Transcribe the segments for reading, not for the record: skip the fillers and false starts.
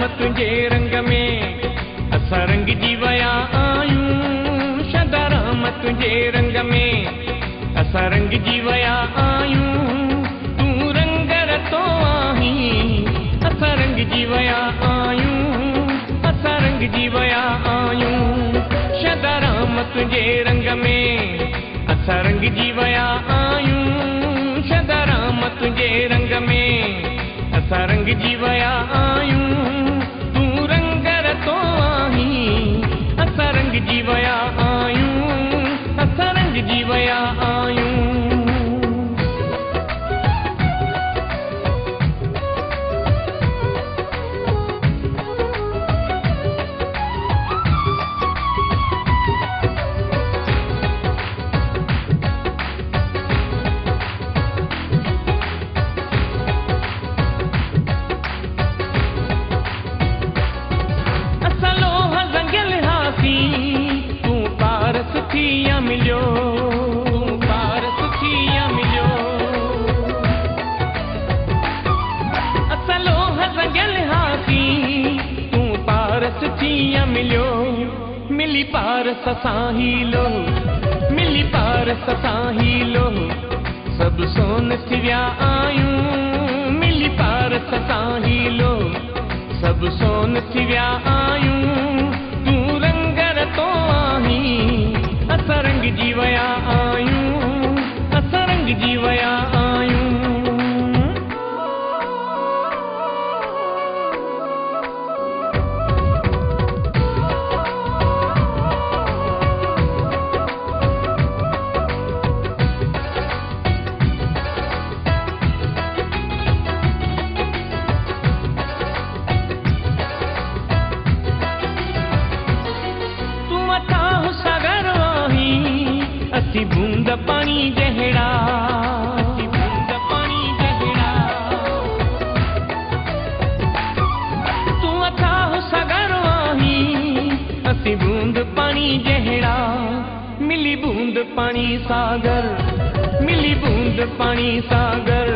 तुंहिंजे रंग में असां रंगजी विया आहियूं। शदाराम तुंहिंजे रंग में असां रंगजी विया आहियूं। तूं रंग रतो आहीं असां रंगजी विया आहियूं। असां रंगजी विया आहियूं। शदाराम तुंहिंजे रंग में असां रंगजी विया आहियूं। शदाराम तुंहिंजे रंग में असां रंगजी विया आहियूं। तूं रंग रतो आहीं असां रंगजी विया आहियूं। असां रंगजी विया आहियूं। मिलियो पारस थिया मिलियो असां लोह रंगियल हासीं तूं पारस थिया मिलियो। मिली पारस सां ही लो मिली पारस सां ही लो सभु सोन थी विया आहियूं। मिली पारस सां ही लो सभु सोन थी विया आहियूं। तूं रंग रतो आहीं असां रंगजी विया आहियूं। असां रंगजी विया आहियूं। असी बूंद पानी जहिड़ा बूंद पानी जहिड़ा तूं अथाह सागर आहीं। असी बूंद पानी जहिड़ा मिली बूंद पानी सागर मिली बूंद पानी सागर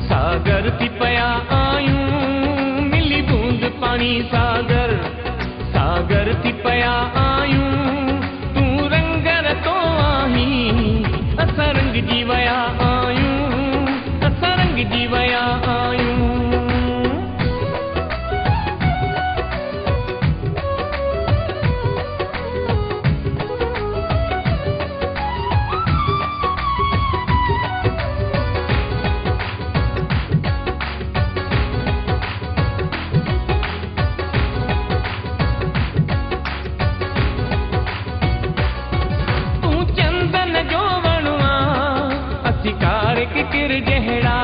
सागर थी पिया आहियूं। मिली बूंद पानी सागर सागर थी पिया आहियूं। असां रंगजी विया आहियूं। असां रंगजी विया आहियूं। किर जहिड़ा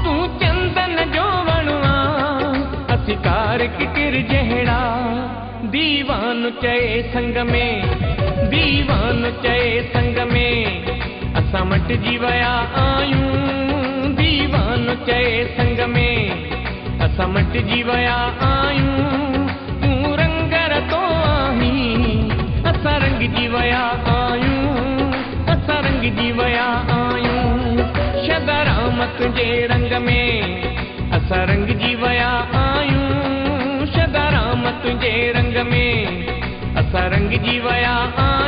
तूं चंदन जो वणवा असी कार किर जहिड़ा। दीवान चए संग में दीवान चए संग में असां मटिजी विया आहियूं। दीवान चए संग में असां मटिजी विया आहियूं। तूं रंग रतो आहीं असां रंगजी विया आहियूं। असां रंगजी विया आहियूं। शदाराम तुंहिंजे रंग में असां रंगजी विया आहियूं। शदाराम तुंहिंजे रंग में असां रंगजी विया आहियूं।